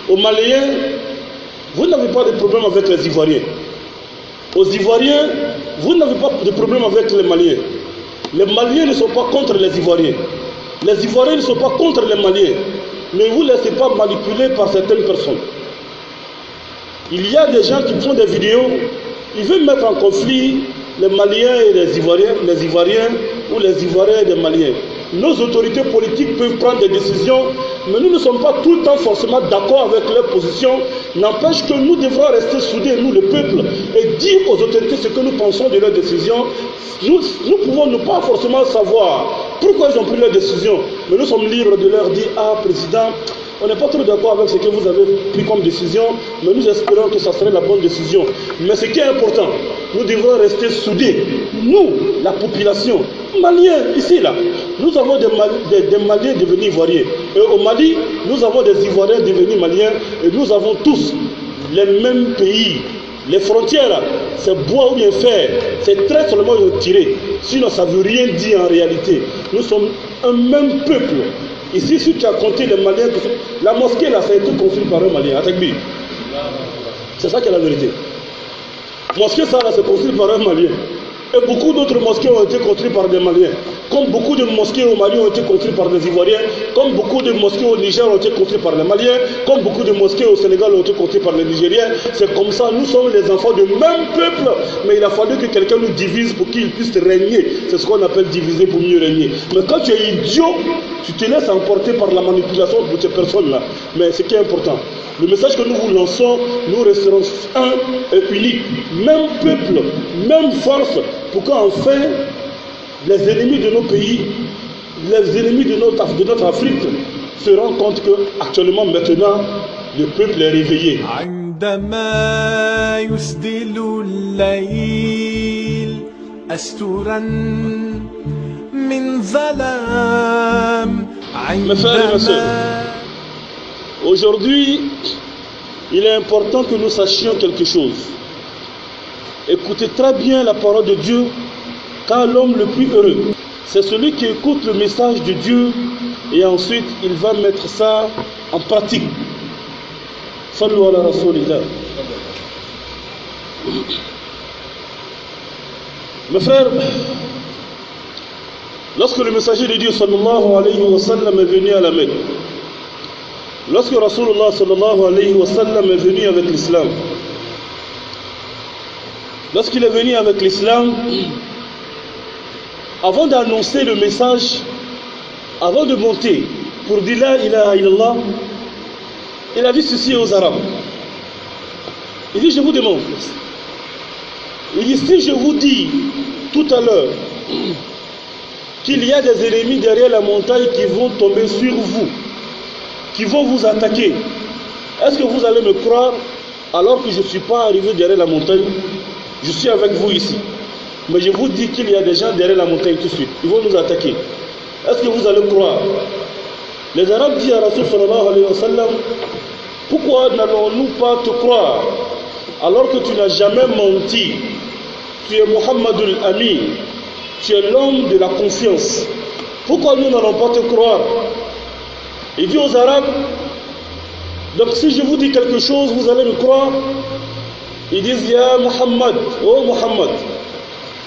Aux Maliens, vous n'avez pas de problème avec les Ivoiriens. Aux Ivoiriens, vous n'avez pas de problème avec les Maliens. Les Maliens ne sont pas contre les Ivoiriens. Les Ivoiriens ne sont pas contre les Maliens. Ne vous laissez pas manipuler par certaines personnes. Il y a des gens qui font des vidéos, ils veulent mettre en conflit les Maliens et les Ivoiriens ou les Ivoiriens et les Maliens. Nos autorités politiques peuvent prendre des décisions, mais nous ne sommes pas tout le temps forcément d'accord avec leurs positions. N'empêche que nous devrons rester soudés, nous le peuple, et dire aux autorités ce que nous pensons de leurs décisions. Nous pouvons ne pas forcément savoir pourquoi ils ont pris leurs décisions, mais nous sommes libres de leur dire: ah, président, on n'est pas trop d'accord avec ce que vous avez pris comme décision, mais nous espérons que ça serait la bonne décision. Mais ce qui est important, nous devrons rester soudés. Nous, la population, Maliens, ici, là, nous avons des Maliens devenus Ivoiriens. Et au Mali, nous avons des Ivoiriens devenus Maliens. Et nous avons tous les mêmes pays. Les frontières, là, c'est bois ou bien fer. C'est très seulement tiré. Sinon, ça ne veut rien dire en réalité. Nous sommes un même peuple. Ici, si tu as compté les Maliens, la mosquée là, ça a été construite par un Malien, à Tagbi. C'est ça qui est la vérité. La mosquée, ça là, c'est construit par un Malien. Et beaucoup d'autres mosquées ont été construites par des Maliens. Comme beaucoup de mosquées au Mali ont été construites par des Ivoiriens, comme beaucoup de mosquées au Niger ont été construites par les Maliens, comme beaucoup de mosquées au Sénégal ont été construites par les Nigériens. C'est comme ça, nous sommes les enfants du même peuple. Mais il a fallu que quelqu'un nous divise pour qu'il puisse régner. C'est ce qu'on appelle diviser pour mieux régner. Mais quand tu es idiot, tu te laisses emporter par la manipulation de ces personnes-là. Mais ce qui est important, le message que nous vous lançons, nous resterons un et unique. Même peuple, même force, pour qu'enfin les ennemis de nos pays, les ennemis de notre Afrique se rendent compte que actuellement, maintenant, le peuple est réveillé. Mes frères et mes sœurs, aujourd'hui, il est important que nous sachions quelque chose. Écoutez très bien la parole de Dieu, car l'homme le plus heureux, c'est celui qui écoute le message de Dieu et ensuite il va mettre ça en pratique. Sallu ala Rasulillah. Mes frères, lorsque le messager de Dieu sallallahu alayhi wa sallam est venu à la Mecque, lorsque Rasulullah sallallahu alayhi wa sallam est venu avec l'islam, lorsqu'il est venu avec l'islam, avant d'annoncer le message, avant de monter pour dire la ilaha illallah, il a dit ceci aux Arabes. Il dit: je vous demande, il dit, si je vous dis tout à l'heure qu'il y a des ennemis derrière la montagne qui vont tomber sur vous, qui vont vous attaquer, est-ce que vous allez me croire alors que je ne suis pas arrivé derrière la montagne? Je suis avec vous ici. Mais je vous dis qu'il y a des gens derrière la montagne tout de suite. Ils vont nous attaquer. Est-ce que vous allez croire? Les Arabes disent à Rasul sallallahu alayhi wa sallam: pourquoi n'allons-nous pas te croire alors que tu n'as jamais menti? Tu es Muhammadul Amin. Tu es l'homme de la confiance. Pourquoi nous n'allons pas te croire? Il dit aux Arabes: donc si je vous dis quelque chose, vous allez me croire? Ils disent: Ya Muhammad, oh Muhammad,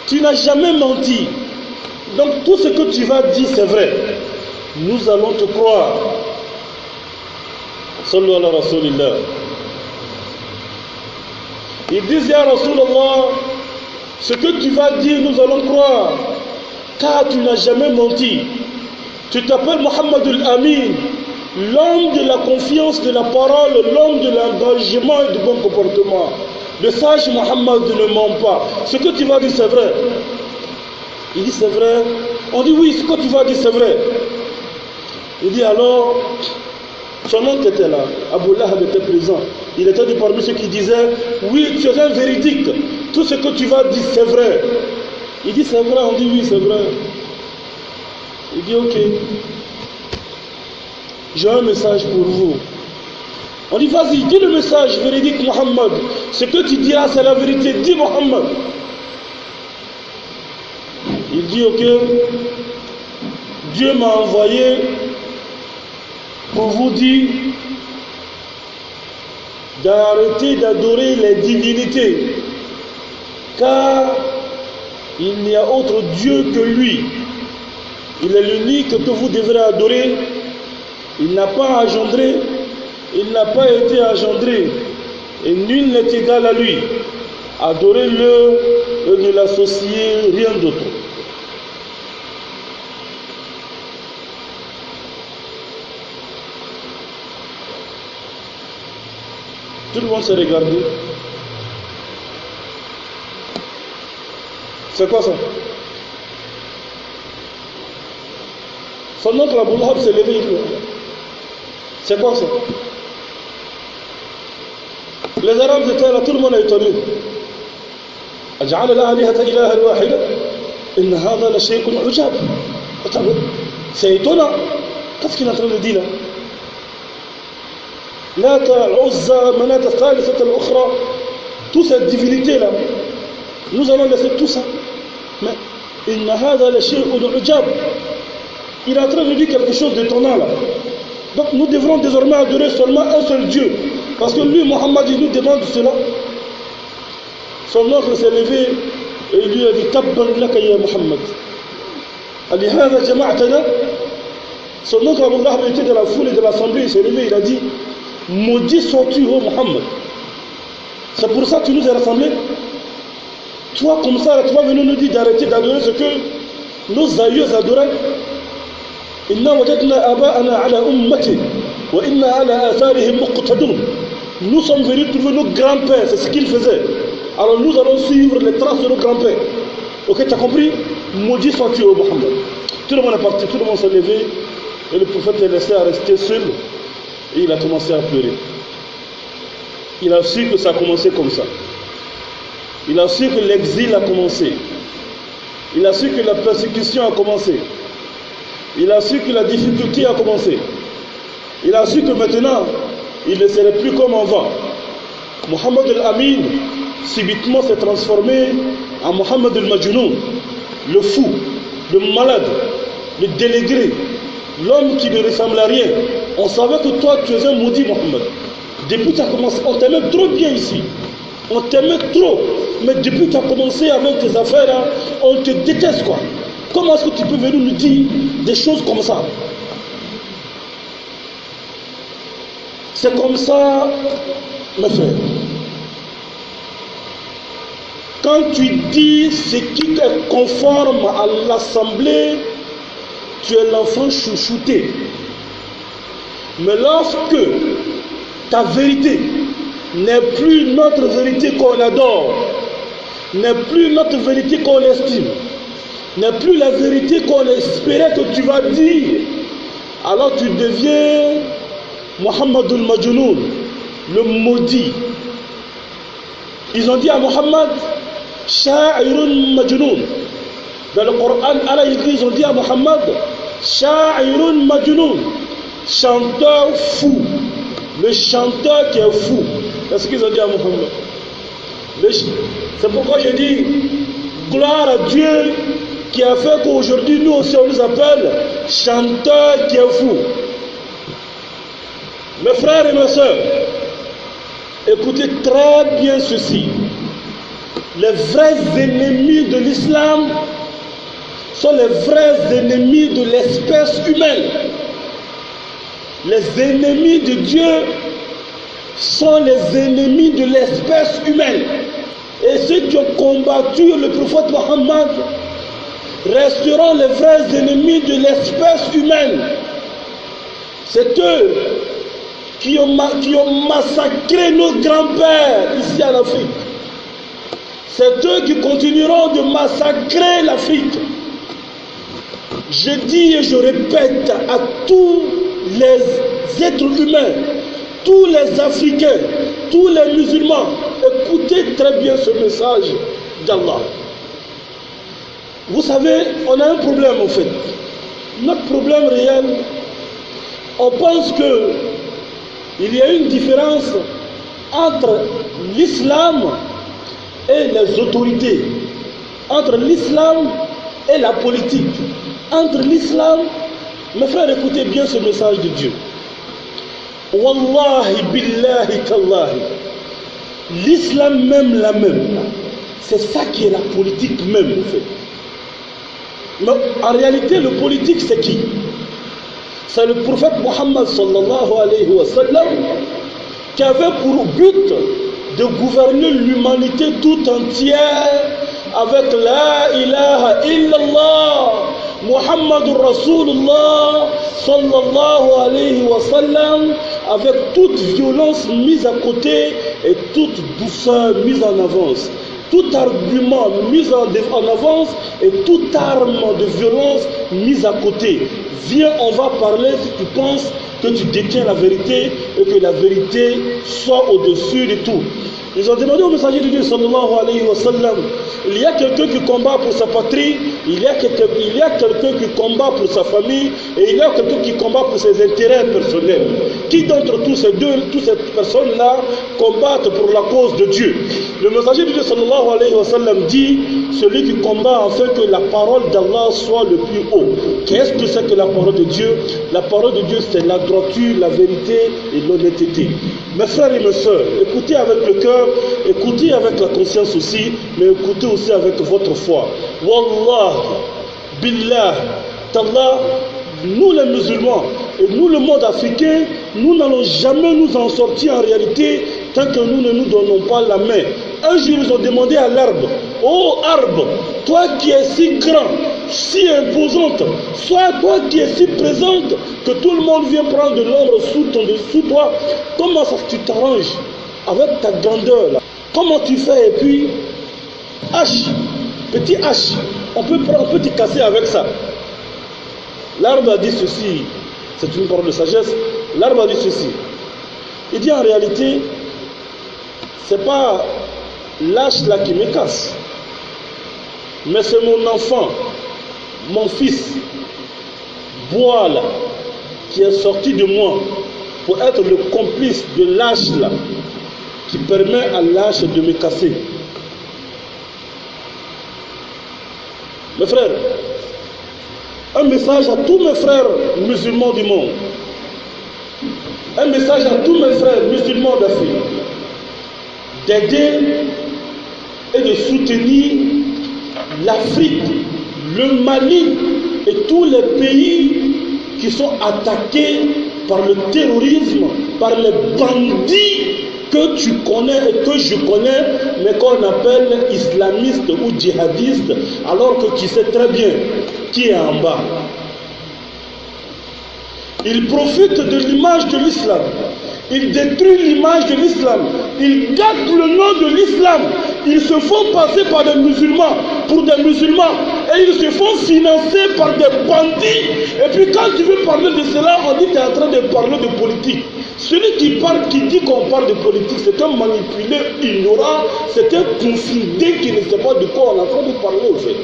tu n'as jamais menti. Donc tout ce que tu vas dire, c'est vrai. Nous allons te croire. Sallu ala Rasulillah. Ils disent: Ya Rasulallah, ce que tu vas dire, nous allons croire, car tu n'as jamais menti. Tu t'appelles Muhammadul Amin, l'homme de la confiance, de la parole, l'homme de l'engagement et du bon comportement. Le sage Muhammad ne ment pas. Ce que tu vas dire, c'est vrai. Il dit: c'est vrai. On dit: oui, ce que tu vas dire, c'est vrai. Il dit: alors, son oncle était là, Abu Lahab était présent. Il était parmi ceux qui disaient: oui, tu es un véridique. Tout ce que tu vas dire, c'est vrai. Il dit: c'est vrai. On dit: oui, c'est vrai. Il dit: ok. J'ai un message pour vous. On dit: vas-y, dis le message véridique, Muhammad. Ce que tu diras, c'est la vérité. Dis, Muhammad. Il dit: ok, Dieu m'a envoyé pour vous dire d'arrêter d'adorer les divinités, car il n'y a autre Dieu que lui. Il est l'unique que vous devrez adorer. Il n'a pas engendré, il n'a pas été engendré, et nul n'est égal à lui. Adorez-le et ne l'associez rien d'autre. Tout le monde s'est regardé. C'est quoi ça? Son oncle Abou Lahab s'est levé. C'est quoi ça? Les Arabes étaient là, tout le monde est étonné. C'est étonnant. Qu'est-ce qu'il est en train de dire là? Lata, Uzza, Manata, Thalithata, Al-Ukhra, toutes ces divinités là, nous allons laisser tout ça. Mais il est en train de dire quelque chose d'étonnant là. Donc nous devrons désormais adorer seulement un seul Dieu. Parce que lui, Mohammed, il nous demande cela. Son oncle s'est levé et il lui a dit Tabban laka ya Muhammad. Alihada jama'atana. Son oncle Abu Lahab était dans la foule et de l'assemblée, il s'est levé, il a dit maudit sois-tu, ô Muhammad. C'est pour ça que tu nous as rassemblés. Toi, comme ça, tu vas venir nous dire d'arrêter d'adorer ce que nos aïeux adoraient. Inna wajadna aba'ana ala ummati wa inna ala atharihim muqtadun. Nous sommes venus trouver nos grands-pères, c'est ce qu'ils faisaient. Alors nous allons suivre les traces de nos grands-pères. Ok, tu as compris? Maudit sois-tu, ô Muhammad. Tout le monde est parti, tout le monde s'est levé et le prophète est laissé à rester seul et il a commencé à pleurer. Il a su que ça a commencé comme ça. Il a su que l'exil a commencé. Il a su que la persécution a commencé. Il a su que la difficulté a commencé. Il a su que maintenant, il ne serait plus comme avant. Mohammed al-Amin, subitement s'est transformé en Mohammed al-Majnoun, le fou, le malade, le délégué, l'homme qui ne ressemble à rien. On savait que toi, tu es un maudit, Mohammed. Depuis que tu as commencé, on t'aimait trop bien ici. On t'aimait trop. Mais depuis que tu as commencé avec tes affaires, là, on te déteste, quoi. Comment est-ce que tu peux venir nous dire des choses comme ça? C'est comme ça, mes frères. Quand tu dis ce qui est conforme à l'assemblée, tu es l'enfant chouchouté. Mais lorsque ta vérité n'est plus notre vérité qu'on adore, n'est plus notre vérité qu'on estime, n'est plus la vérité qu'on espérait que tu vas dire, alors tu deviens Mohammed al-Majnoun, le maudit. Ils ont dit à Mohammed Sha'irun Majnoun. Dans le Coran, Allah, ils ont dit à Mohammed Sha'irun Majnoun, chanteur fou, le chanteur qui est fou. C'est ce qu'ils ont dit à Mohammed. C'est pourquoi je dis gloire à Dieu qui a fait qu'aujourd'hui nous aussi on nous appelle chanteur qui est fou. Mes frères et mes sœurs, écoutez très bien ceci. Les vrais ennemis de l'islam sont les vrais ennemis de l'espèce humaine. Les ennemis de Dieu sont les ennemis de l'espèce humaine. Et ceux qui ont combattu le prophète Mohammed resteront les vrais ennemis de l'espèce humaine. C'est eux qui ont massacré nos grands-pères ici en Afrique. C'est eux qui continueront de massacrer l'Afrique. Je dis et je répète à tous les êtres humains, tous les Africains, tous les musulmans, écoutez très bien ce message d'Allah. Vous savez, on a un problème en fait. Notre problème réel, on pense que il y a une différence entre l'islam et les autorités, entre l'islam et la politique, entre l'islam. Mes frères, écoutez bien ce message de Dieu. Wallahi, billahi, tallahi. L'islam même, la même. C'est ça qui est la politique même, en fait. Mais en réalité, le politique, c'est qui? C'est le prophète Mohammed sallallahu alayhi wa sallam qui avait pour but de gouverner l'humanité tout entière avec la ilaha illallah Muhammadur Rasulullah sallallahu alayhi wa sallam, avec toute violence mise à côté et toute douceur mise en avance. Tout argument mis en avance et toute arme de violence mise à côté. Viens, on va parler si tu penses que tu détiens la vérité et que la vérité soit au-dessus de tout. Ils ont demandé au messager de Dieu sallallahu alayhi wa sallam, il y a quelqu'un qui combat pour sa patrie, il y a quelqu'un qui combat pour sa famille et il y a quelqu'un qui combat pour ses intérêts personnels. Qui d'entre toutes ces personnes-là combattent pour la cause de Dieu? Le messager de Dieu sallallahu alayhi wa sallam dit, celui qui combat afin que la parole d'Allah soit le plus haut. Qu'est-ce que c'est que la parole de Dieu? La parole de Dieu, c'est la droiture, la vérité et l'honnêteté. Mes frères et mes sœurs, écoutez avec le cœur, écoutez avec la conscience aussi, mais écoutez aussi avec votre foi. Wallah, billah, tallah, nous les musulmans et nous le monde africain, nous n'allons jamais nous en sortir en réalité tant que nous ne nous donnons pas la main. Un jour ils ont demandé à l'arbre, ô arbre, toi qui es si grand, si imposante, soit toi qui es si présente que tout le monde vient prendre de l'ombre sous toi, comment ça tu t'arranges avec ta grandeur là? Comment tu fais? Et puis petit H, on peut te casser avec ça. L'arbre a dit ceci, c'est une parole de sagesse. L'arbre a dit ceci. Il dit en réalité, c'est pas l'âge là qui me casse, mais c'est mon enfant, mon fils, bois là, qui est sorti de moi pour être le complice de l'âge là, qui permet à l'âge de me casser. Mes frères, un message à tous mes frères musulmans du monde, un message à tous mes frères musulmans d'Afrique, d'aider et de soutenir l'Afrique, le Mali et tous les pays qui sont attaqués par le terrorisme, par les bandits que tu connais et que je connais, mais qu'on appelle islamistes ou djihadistes, alors que tu sais très bien qui est en bas. Ils profitent de l'image de l'islam. Ils détruisent l'image de l'islam. Ils gâtent le nom de l'islam. Ils se font passer par des musulmans, pour des musulmans. Et ils se font financer par des bandits. Et puis quand tu veux parler de cela, on dit que tu es en train de parler de politique. Celui qui parle, qui dit qu'on parle de politique, c'est un manipulé ignorant, c'est un confidé qui ne sait pas de quoi on est en train de parler au fait.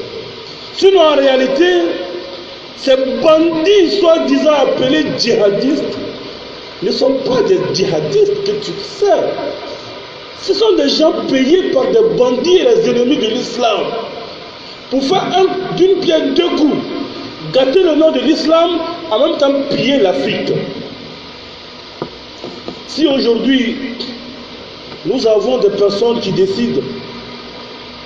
Sinon en réalité, ces bandits soi-disant appelés djihadistes ne sont pas des djihadistes que tu sais. Ce sont des gens payés par des bandits et les ennemis de l'islam pour faire d'une pierre deux coups, gâter le nom de l'islam, en même temps piller l'Afrique. Si aujourd'hui nous avons des personnes qui décident,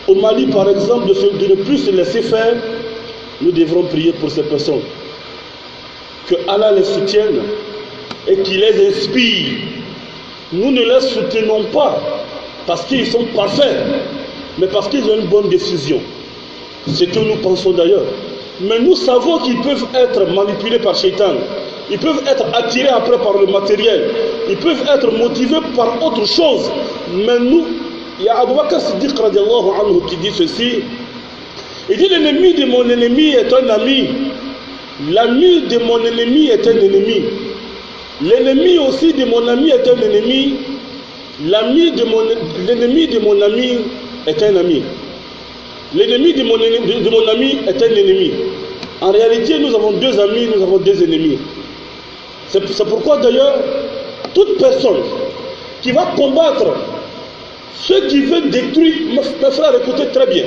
au Mali par exemple, de ne plus se laisser faire, nous devrons prier pour ces personnes. Que Allah les soutienne et qu'il les inspire. Nous ne les soutenons pas parce qu'ils sont parfaits, mais parce qu'ils ont une bonne décision. C'est ce que nous pensons d'ailleurs. Mais nous savons qu'ils peuvent être manipulés par Shaitan. Ils peuvent être attirés après par le matériel. Ils peuvent être motivés par autre chose. Mais nous, il y a Abu Bakr Siddiq radiallahu anhu qui dit ceci. Il dit l'ennemi de mon ennemi est un ami. L'ami de mon ennemi est un ennemi. L'ennemi aussi de mon ami est un ennemi. L'ennemi de mon ami est un ami. L'ennemi de mon ami est un ennemi. En réalité, nous avons deux amis, nous avons deux ennemis. C'est pourquoi d'ailleurs, toute personne qui va combattre ceux qui veulent détruire, mes frères, écoutez très bien.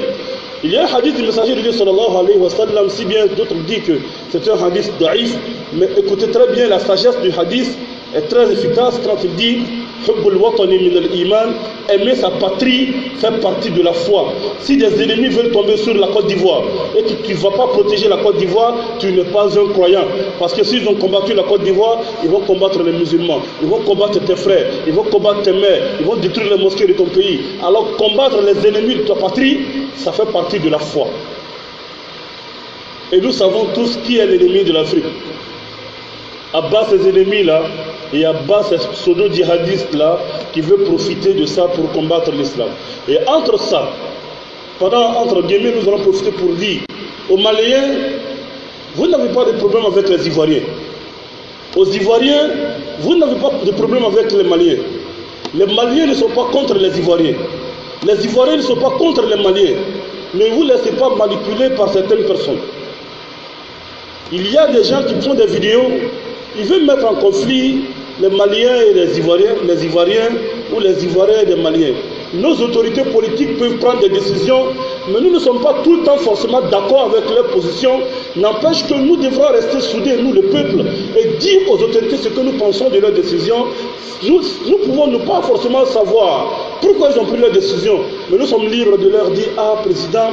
Il y a un hadith du messager de Dieu sallallahu alayhi wa sallam, si bien d'autres disent que c'est un hadith daïf, mais écoutez très bien la sagesse du hadith. est très efficace quand il dit aimer sa patrie fait partie de la foi. Si des ennemis veulent tomber sur la Côte d'Ivoire et que tu ne vas pas protéger la Côte d'Ivoire, tu n'es pas un croyant. Parce que s'ils ont combattu la Côte d'Ivoire, ils vont combattre les musulmans, ils vont combattre tes frères, ils vont combattre tes mères, ils vont détruire les mosquées de ton pays. Alors combattre les ennemis de ta patrie, ça fait partie de la foi. Et nous savons tous qui est l'ennemi de l'Afrique. Abbas, ces ennemis-là, et Abbas, ces pseudo-djihadistes-là, qui veulent profiter de ça pour combattre l'islam. Et entre ça, entre guillemets, nous allons profiter pour dire aux Maliens, vous n'avez pas de problème avec les Ivoiriens. Aux Ivoiriens, vous n'avez pas de problème avec les Maliens. Les Maliens ne sont pas contre les Ivoiriens. Les Ivoiriens ne sont pas contre les Maliens. Ne vous laissez pas manipuler par certaines personnes. Il y a des gens qui font des vidéos, ils veulent mettre en conflit les Maliens et les Ivoiriens ou les Ivoiriens et les Maliens. Nos autorités politiques peuvent prendre des décisions, mais nous ne sommes pas tout le temps forcément d'accord avec leurs positions. N'empêche que nous devrons rester soudés, nous le peuple, et dire aux autorités ce que nous pensons de leurs décisions. Nous pouvons ne pas forcément savoir pourquoi ils ont pris leurs décisions, mais nous sommes libres de leur dire, ah président,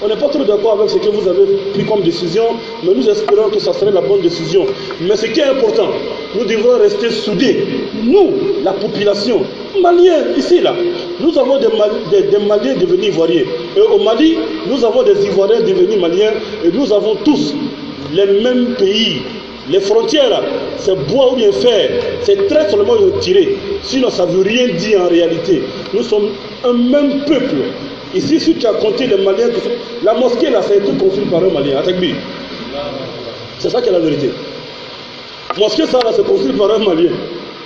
on n'est pas trop d'accord avec ce que vous avez pris comme décision, mais nous espérons que ça serait la bonne décision. Mais ce qui est important, nous devons rester soudés. Nous, la population, Maliens, ici, là, nous avons des Maliens devenus Ivoiriens. Et au Mali, nous avons des Ivoiriens devenus Maliens. Et nous avons tous les mêmes pays. Les frontières, là, c'est bois ou bien fer. C'est très seulement tiré. Sinon, ça ne veut rien dire en réalité. Nous sommes un même peuple. Ici, si tu as compté les Maliens, la mosquée là, ça a été construite par un Malien, à Tagbi. C'est ça qui est la vérité. Mosquée, ça là, c'est construit par un Malien.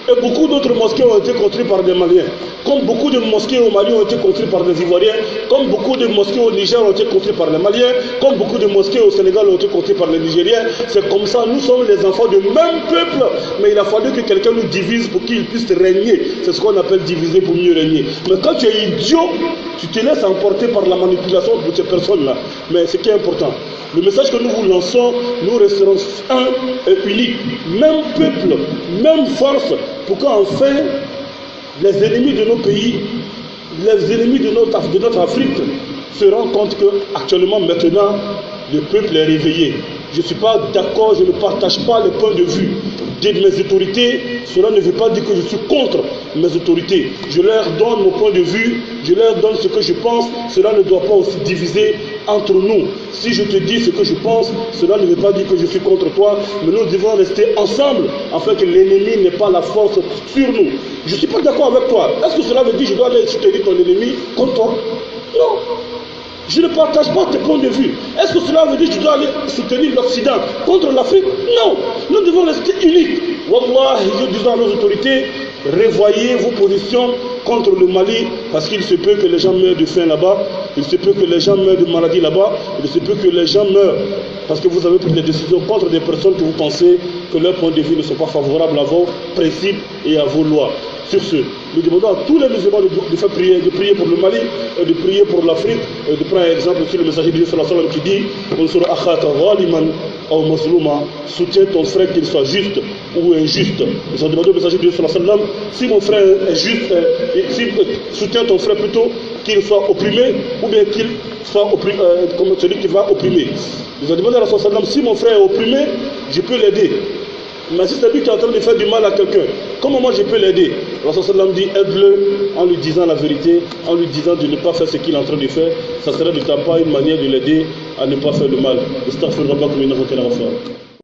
Et beaucoup d'autres mosquées ont été construites par des Maliens. Comme beaucoup de mosquées au Mali ont été construites par des Ivoiriens, comme beaucoup de mosquées au Niger ont été construites par les Maliens, comme beaucoup de mosquées au Sénégal ont été construites par les Nigériens. C'est comme ça, nous sommes les enfants du même peuple. Mais il a fallu que quelqu'un nous divise pour qu'il puisse régner. C'est ce qu'on appelle diviser pour mieux régner. Mais quand tu es idiot, tu te laisses emporter par la manipulation de ces personnes-là. Mais ce qui est important, le message que nous vous lançons, nous resterons un et unique. Même peuple, même force, pour qu'enfin les ennemis de nos pays, les ennemis de notre Afrique se rendent compte qu'actuellement, maintenant, le peuple est réveillé. Je ne suis pas d'accord, je ne partage pas les points de vue de mes autorités. Cela ne veut pas dire que je suis contre mes autorités. Je leur donne mon point de vue, je leur donne ce que je pense. Cela ne doit pas aussi diviser entre nous. Si je te dis ce que je pense, cela ne veut pas dire que je suis contre toi, mais nous devons rester ensemble afin que l'ennemi n'ait pas la force sur nous. Je ne suis pas d'accord avec toi. Est-ce que cela veut dire que je dois aller soutenir ton ennemi contre toi? Non. Je ne partage pas tes points de vue. Est-ce que cela veut dire que je dois aller soutenir l'Occident contre l'Afrique? Non. Nous devons rester unis. Wallah, je dis à nos autorités, revoyez vos positions contre le Mali, parce qu'il se peut que les gens meurent de faim là-bas, il se peut que les gens meurent de maladie là-bas, il se peut que les gens meurent parce que vous avez pris des décisions contre des personnes que vous pensez que leurs points de vue ne sont pas favorables à vos principes et à vos lois. Sur ce, nous demandons à tous les musulmans de faire prier, de prier pour le Mali, et de prier pour l'Afrique, et de prendre un exemple sur le messager de Dieu qui dit soutiens ton frère qu'il soit juste ou injuste. Nous avons demandé au messager de Dieu si mon frère est juste, soutiens ton frère plutôt qu'il soit opprimé ou bien qu'il soit comme celui qui va opprimer. Nous avons demandé à la si mon frère est opprimé, je peux l'aider. Mais si c'est lui qui est en train de faire du mal à quelqu'un, comment moi je peux l'aider? Rasul dit aide-le en lui disant la vérité, en lui disant de ne pas faire ce qu'il est en train de faire. Ça serait de ta part une manière de l'aider à ne pas faire le mal.